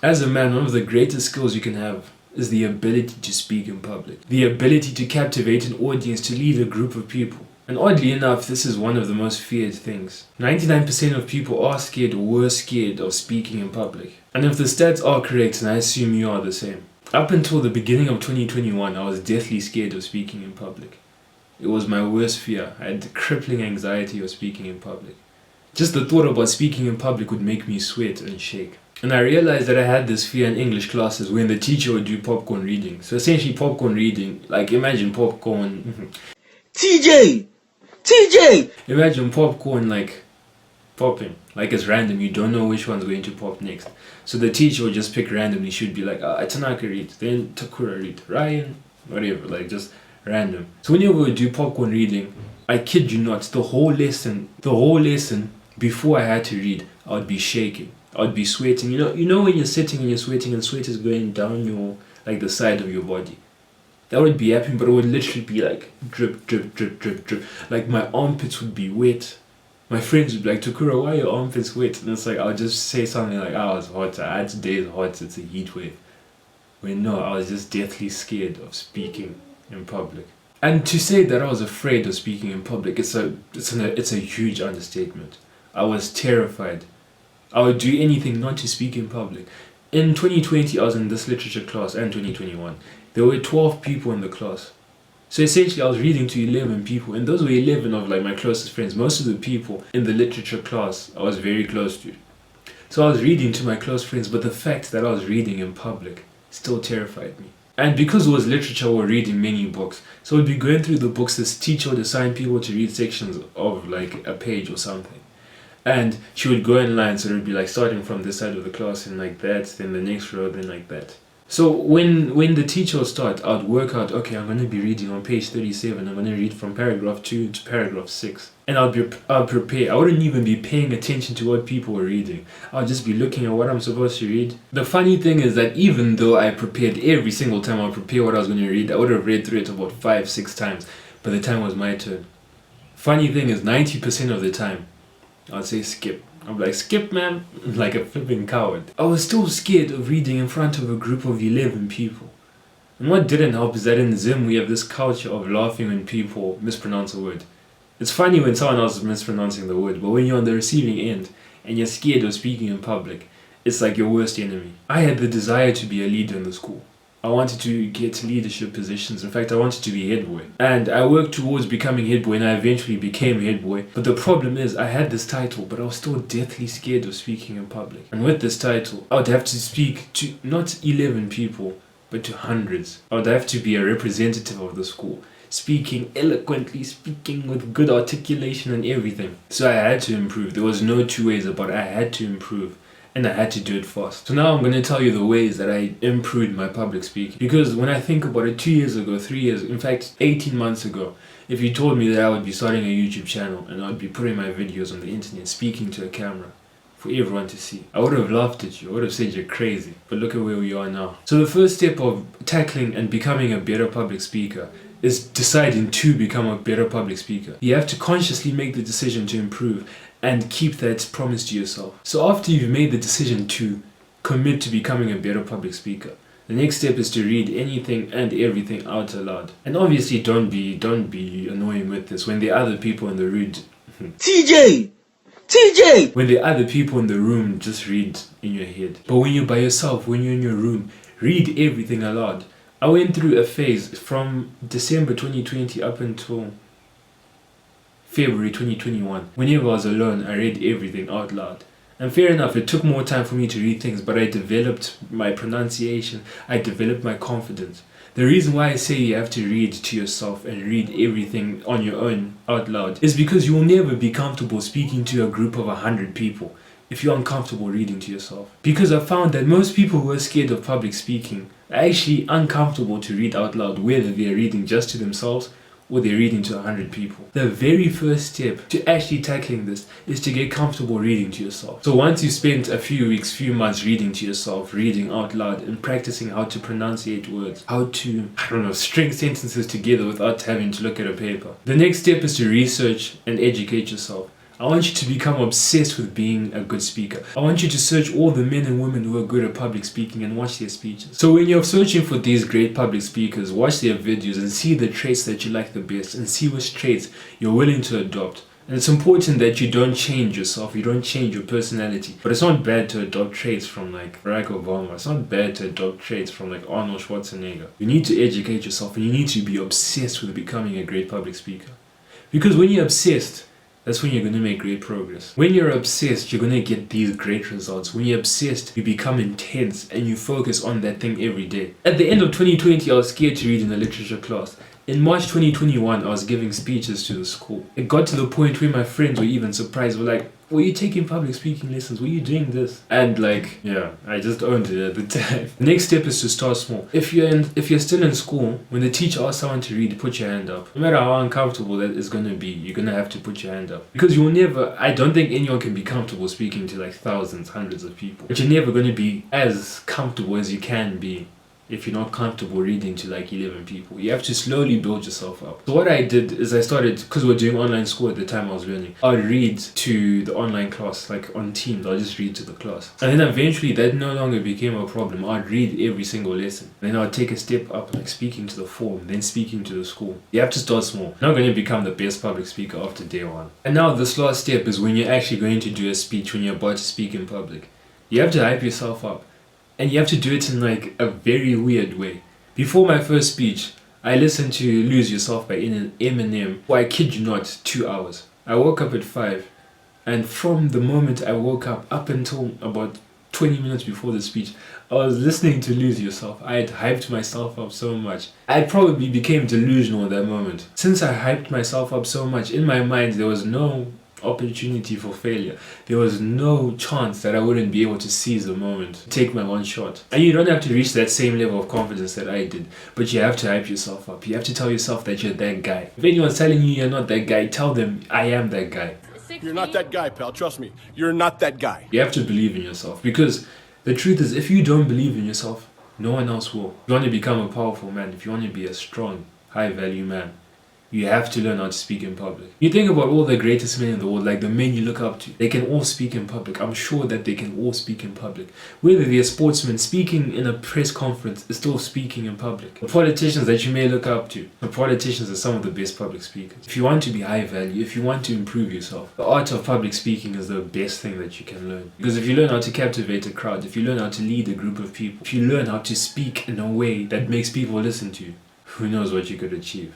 As a man, one of the greatest skills you can have is the ability to speak in public. The ability to captivate an audience, to lead a group of people. And oddly enough, this is one of the most feared things. 99% of people are scared or were scared of speaking in public. And if the stats are correct, and I assume you are the same, up until the beginning of 2021, I was deathly scared of speaking in public. It was my worst fear. I had crippling anxiety of speaking in public. Just the thought about speaking in public would make me sweat and shake. And I realized that I had this fear in English classes when the teacher would do popcorn reading. So essentially popcorn reading, like imagine popcorn... TJ! Imagine popcorn like popping, like it's random, you don't know which one's going to pop next. So the teacher would just pick randomly, she'd be like, Tanaka read, then Takura read, Ryan, whatever, like just random. So whenever we would do popcorn reading, I kid you not, the whole lesson, before I had to read, I would be shaking. I would be sweating. You know when you're sitting and you're sweating and sweat is going down your, like the side of your body. That would be happening, but it would literally be like drip, drip, drip, drip, drip. Like my armpits would be wet. My friends would be like, Takura, why are your armpits wet? And it's like, I'll just say something like, I was hot, I had today's hot, it's a heat wave. When no, I was just deathly scared of speaking in public. And to say that I was afraid of speaking in public, it's a huge understatement. I was terrified. I would do anything not to speak in public. In 2020, I was in this literature class, and 2021. There were 12 people in the class. So essentially I was reading to 11 people, and those were 11 of like my closest friends. Most of the people in the literature class I was very close to. So I was reading to my close friends, but the fact that I was reading in public still terrified me. And because it was literature, we were reading many books. So we'd be going through the books, this teacher would assign people to read sections of like a page or something. And she would go in line, so it would be like starting from this side of the class and like that, then the next row, then like that. So when the teacher would start, I'd work out, okay, I'm going to be reading on page 37, I'm going to read from paragraph 2 to paragraph 6. And I'd prepare. I wouldn't even be paying attention to what people were reading. I'd just be looking at what I'm supposed to read. The funny thing is that even though I prepared every single time I would prepare what I was going to read, I would have read through it about 5-6 times by the time it was my turn. Funny thing is, 90% of the time, I'd say skip. I'm like, skip man, like a flipping coward. I was still scared of reading in front of a group of 11 people. And what didn't help is that in Zim we have this culture of laughing when people mispronounce a word. It's funny when someone else is mispronouncing the word, but when you're on the receiving end and you're scared of speaking in public, it's like your worst enemy. I had the desire to be a leader in the school. I wanted to get leadership positions. In fact, I wanted to be head boy. And I worked towards becoming head boy, and I eventually became head boy. But the problem is, I had this title, but I was still deathly scared of speaking in public. And with this title, I would have to speak to not 11 people, but to hundreds. I would have to be a representative of the school, speaking eloquently, speaking with good articulation and everything. So I had to improve. There was no two ways about it. I had to improve. And I had to do it fast. So now I'm going to tell you the ways that I improved my public speaking. Because when I think about it, 2 years ago, 3 years, in fact 18 months ago, if you told me that I would be starting a YouTube channel and I would be putting my videos on the internet, speaking to a camera for everyone to see, I would have laughed at you. I would have said you're crazy. But look at where we are now. So the first step of tackling and becoming a better public speaker is deciding to become a better public speaker. You have to consciously make the decision to improve and keep that promise to yourself. So after you've made the decision to commit to becoming a better public speaker, the next step is to read anything and everything out aloud. And obviously don't be annoying with this when there are other people in the room. TJ! When there are other people in the room, just read in your head. But when you're by yourself, when you're in your room, read everything aloud. I went through a phase from December 2020 up until February 2021. Whenever I was alone, I read everything out loud. And fair enough, it took more time for me to read things, but I developed my pronunciation, I developed my confidence. The reason why I say you have to read to yourself and read everything on your own out loud is because you will never be comfortable speaking to a group of 100 people if you're uncomfortable reading to yourself. Because I found that most people who are scared of public speaking are actually uncomfortable to read out loud, whether they're reading just to themselves or they're reading to 100 people. The very first step to actually tackling this is to get comfortable reading to yourself. So once you spent a few weeks, few months reading to yourself, reading out loud and practicing how to pronunciate words, how to, string sentences together without having to look at a paper. The next step is to research and educate yourself. I want you to become obsessed with being a good speaker. I want you to search all the men and women who are good at public speaking and watch their speeches. So when you're searching for these great public speakers, watch their videos and see the traits that you like the best and see which traits you're willing to adopt. And it's important that you don't change yourself, you don't change your personality. But it's not bad to adopt traits from like Barack Obama. It's not bad to adopt traits from like Arnold Schwarzenegger. You need to educate yourself and you need to be obsessed with becoming a great public speaker. Because when you're obsessed, that's when you're going to make great progress. When you're obsessed, you're going to get these great results. When you're obsessed, you become intense and you focus on that thing every day. At the end of 2020, I was scared to read in a literature class. In March 2021, I was giving speeches to the school. It got to the point where my friends were even surprised. Were like, were you taking public speaking lessons? Were you doing this? And like, yeah, I just owned it at the time. The next step is to start small. If you're still in school, when the teacher asks someone to read, put your hand up. No matter how uncomfortable that is going to be, you're going to have to put your hand up. Because you'll never, I don't think anyone can be comfortable speaking to like thousands, hundreds of people. But you're never going to be as comfortable as you can be if you're not comfortable reading to like 11 people. You have to slowly build yourself up. So what I did is I started, because we were doing online school at the time I was learning, I'd read to the online class, like on Teams, I'll just read to the class. And then eventually that no longer became a problem. I'd read every single lesson. Then I'd take a step up, like speaking to the form, then speaking to the school. You have to start small. You're not going to become the best public speaker after day one. And now this last step is when you're actually going to do a speech, when you're about to speak in public. You have to hype yourself up. And you have to do it in like a very weird way. Before my first speech, I listened to Lose Yourself by Eminem for, I kid you not, 2 hours. I woke up at 5, and from the moment I woke up until about 20 minutes before the speech, I was listening to Lose Yourself. I had hyped myself up so much. I probably became delusional at that moment. Since I hyped myself up so much, in my mind there was no opportunity for failure. There was no chance that I wouldn't be able to seize the moment, take my one shot. And you don't have to reach that same level of confidence that I did, but you have to hype yourself up. You have to tell yourself that you're that guy. If anyone's telling you you're not that guy, tell them I am that guy. You're not that guy, pal. Trust me. You're not that guy. You have to believe in yourself, because the truth is, if you don't believe in yourself, no one else will. If you want to become a powerful man, if you want to be a strong, high value man, you have to learn how to speak in public. You think about all the greatest men in the world, like the men you look up to. They can all speak in public. I'm sure that they can all speak in public. Whether they're sportsmen, speaking in a press conference is still speaking in public. The politicians that you may look up to, the politicians are some of the best public speakers. If you want to be high value, if you want to improve yourself, the art of public speaking is the best thing that you can learn. Because if you learn how to captivate a crowd, if you learn how to lead a group of people, if you learn how to speak in a way that makes people listen to you, who knows what you could achieve.